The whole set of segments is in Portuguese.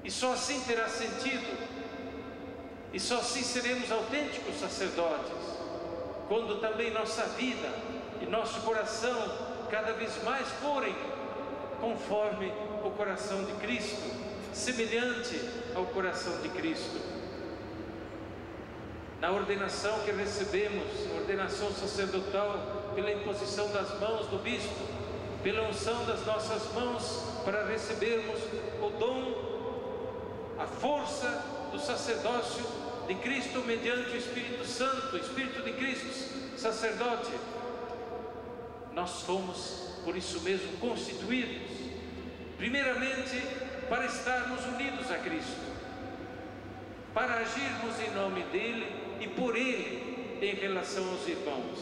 E só assim terá sentido, e só assim seremos autênticos sacerdotes, quando também nossa vida e nosso coração cada vez mais forem conforme o coração de Cristo, semelhante ao coração de Cristo. Na ordenação que recebemos, a ordenação sacerdotal, pela imposição das mãos do bispo, pela unção das nossas mãos para recebermos o dom, a força do sacerdócio de Cristo mediante o Espírito Santo, o Espírito de Cristo, sacerdote, nós fomos por isso mesmo constituídos, primeiramente para estarmos unidos a Cristo, para agirmos em nome dEle e por Ele em relação aos irmãos,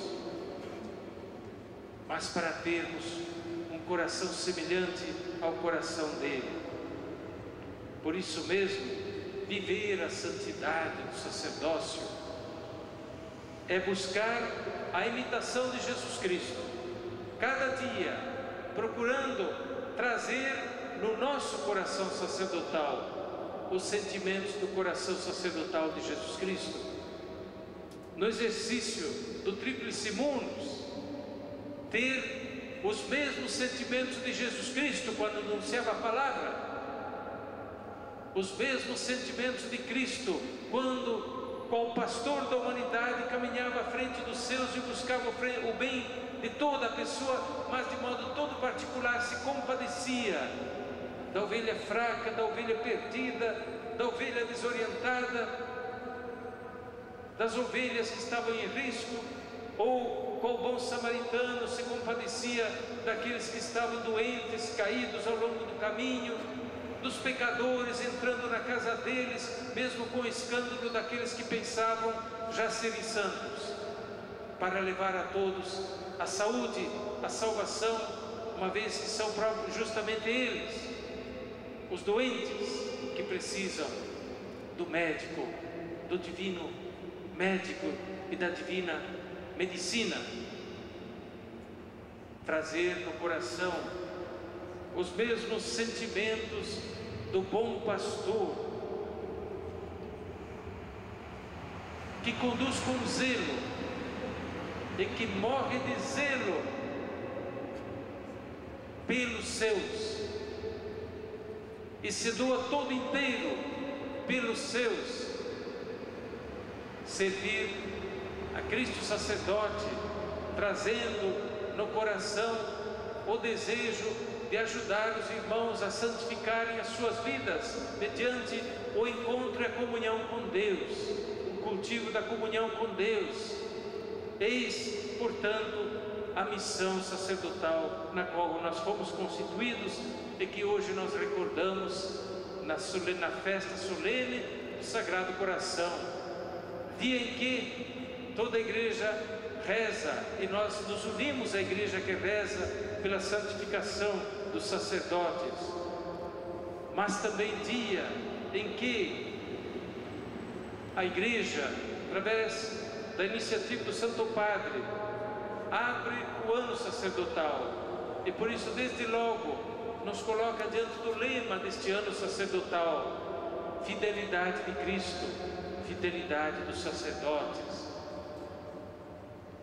mas para termos um coração semelhante ao coração dEle. Por isso mesmo, viver a santidade do sacerdócio é buscar a imitação de Jesus Cristo, cada dia procurando trazer no nosso coração sacerdotal os sentimentos do coração sacerdotal de Jesus Cristo. No exercício do Tríplice Munus, ter os mesmos sentimentos de Jesus Cristo quando anunciava a palavra, os mesmos sentimentos de Cristo quando, qual pastor da humanidade, caminhava à frente dos seus e buscava o bem de toda a pessoa, mas de modo todo particular se compadecia da ovelha fraca, da ovelha perdida, da ovelha desorientada, das ovelhas que estavam em risco, ou qual bom samaritano se compadecia daqueles que estavam doentes, caídos ao longo do caminho, dos pecadores entrando na casa deles, mesmo com o escândalo daqueles que pensavam já serem santos, para levar a todos a saúde, a salvação, uma vez que são justamente eles, os doentes, que precisam do médico, do divino médico e da divina medicina. Trazer no coração os mesmos sentimentos do bom pastor, que conduz com zelo e que morre de zelo pelos seus e se doa todo inteiro pelos seus. Servir a Cristo sacerdote, trazendo no coração o desejo de ajudar os irmãos a santificarem as suas vidas mediante o encontro e a comunhão com Deus, o cultivo da comunhão com Deus. Eis, portanto, a missão sacerdotal na qual nós fomos constituídos e que hoje nós recordamos na festa solene do Sagrado Coração, dia em que toda a igreja reza, e nós nos unimos à igreja que reza pela santificação dos sacerdotes, mas também dia em que a igreja, através da iniciativa do Santo Padre, abre o ano sacerdotal, e por isso desde logo nos coloca diante do lema deste ano sacerdotal: fidelidade de Cristo, fidelidade dos sacerdotes.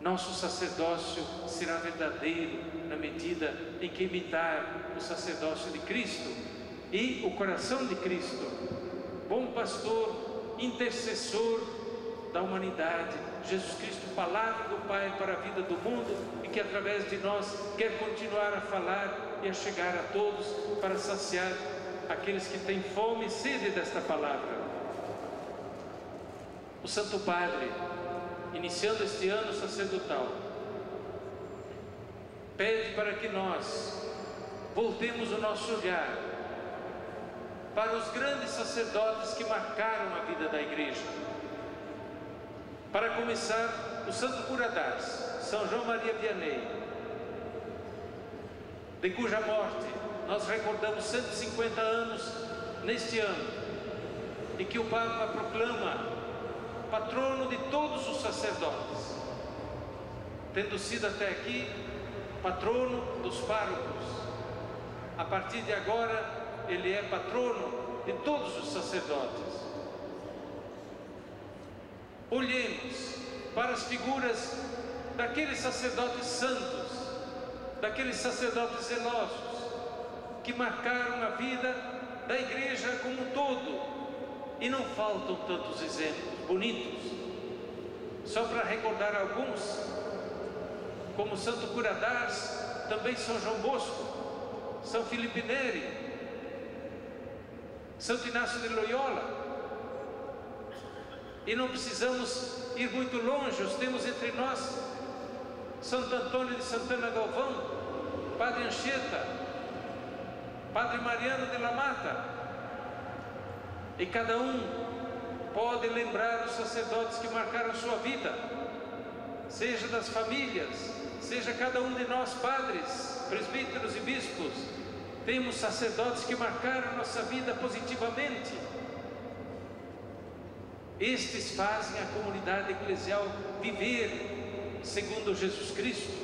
Nosso sacerdócio será verdadeiro na medida em que imitar o sacerdócio de Cristo e o coração de Cristo, bom pastor, intercessor da humanidade, Jesus Cristo, palavra do Pai para a vida do mundo, e que através de nós quer continuar a falar e a chegar a todos para saciar aqueles que têm fome e sede desta palavra. O Santo Padre, iniciando este ano sacerdotal, pede para que nós voltemos o nosso olhar para os grandes sacerdotes que marcaram a vida da igreja. Para começar, o Santo Cura d'Ars, São João Maria Vianney, de cuja morte nós recordamos 150 anos neste ano, e que o Papa proclama patrono de todos os sacerdotes, tendo sido até aqui patrono dos párocos. A partir de agora ele é patrono de todos os sacerdotes. Olhemos para as figuras daqueles sacerdotes santos, daqueles sacerdotes zelosos, que marcaram a vida da igreja como um todo. E não faltam tantos exemplos bonitos. Só para recordar alguns, como Santo Curadars, também São João Bosco, São Filipe Neri, Santo Inácio de Loyola. E não precisamos ir muito longe, os temos entre nós Santo Antônio de Santana Galvão, Padre Anchieta, Padre Mariano de la Mata. E cada um pode lembrar os sacerdotes que marcaram sua vida, seja das famílias, seja cada um de nós padres, presbíteros e bispos. Temos sacerdotes que marcaram nossa vida positivamente. Estes fazem a comunidade eclesial viver segundo Jesus Cristo.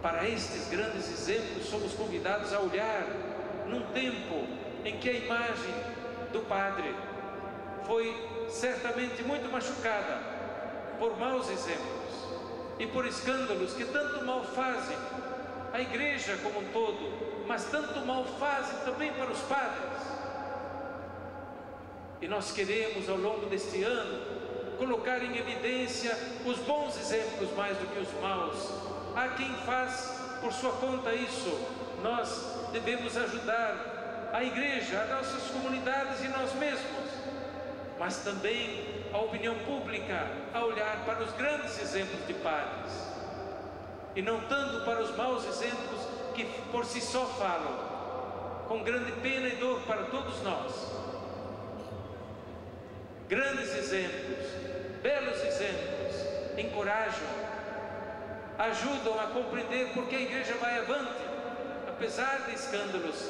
Para estes grandes exemplos somos convidados a olhar num tempo em que a imagem do Padre foi certamente muito machucada por maus exemplos e por escândalos que tanto mal fazem a igreja como um todo, mas tanto mal fazem também para os padres. E nós queremos, ao longo deste ano, colocar em evidência os bons exemplos mais do que os maus. Há quem faz por sua conta isso. Nós devemos ajudar a igreja, as nossas comunidades e nós mesmos, mas também a opinião pública a olhar para os grandes exemplos de padres e não tanto para os maus exemplos que por si só falam, com grande pena e dor para todos nós. Grandes exemplos, belos exemplos, encorajam, ajudam a compreender porque a igreja vai avante, apesar de escândalos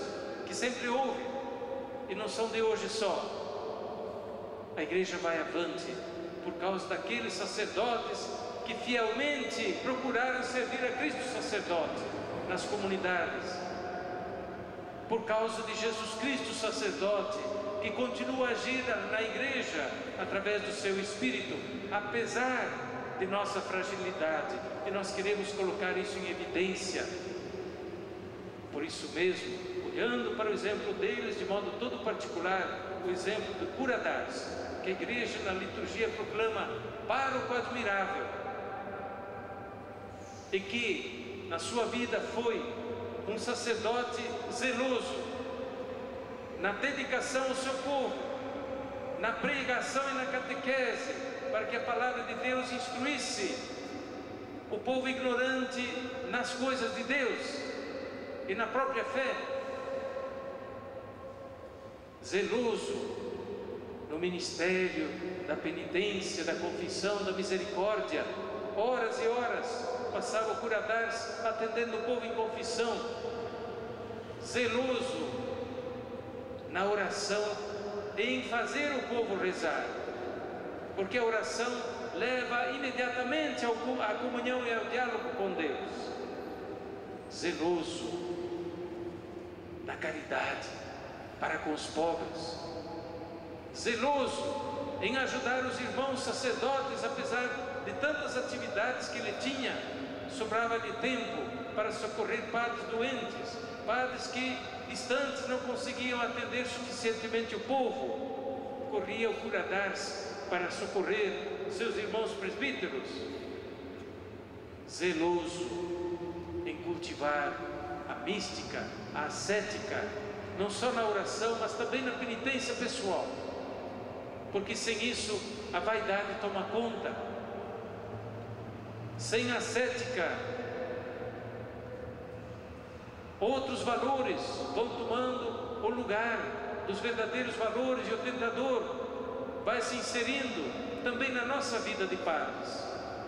que sempre houve e não são de hoje só. A igreja vai avante por causa daqueles sacerdotes que fielmente procuraram servir a Cristo sacerdote nas comunidades, por causa de Jesus Cristo sacerdote, que continua a agir na igreja através do seu Espírito, apesar de nossa fragilidade, e nós queremos colocar isso em evidência. Por isso mesmo, olhando para o exemplo deles de modo todo particular, o exemplo do Curadars, que a igreja na liturgia proclama pároco admirável, e que na sua vida foi um sacerdote zeloso na dedicação ao seu povo, na pregação e na catequese, para que a palavra de Deus instruísse o povo ignorante nas coisas de Deus e na própria fé. Zeloso no ministério da penitência, da confissão, da misericórdia. Horas e horas passava o Curadars atendendo o povo em confissão. Zeloso na oração e em fazer o povo rezar, porque a oração leva imediatamente à comunhão e ao diálogo com Deus. Zeloso na caridade para com os pobres, zeloso em ajudar os irmãos sacerdotes, apesar de tantas atividades que ele tinha, sobrava-lhe tempo para socorrer padres doentes, padres que distantes não conseguiam atender suficientemente o povo. Corria o Curadars para socorrer seus irmãos presbíteros. Zeloso em cultivar a mística, a ascética, não só na oração, mas também na penitência pessoal, porque sem isso a vaidade toma conta. Sem ascética, outros valores vão tomando o lugar dos verdadeiros valores, e o tentador vai se inserindo também na nossa vida de padres.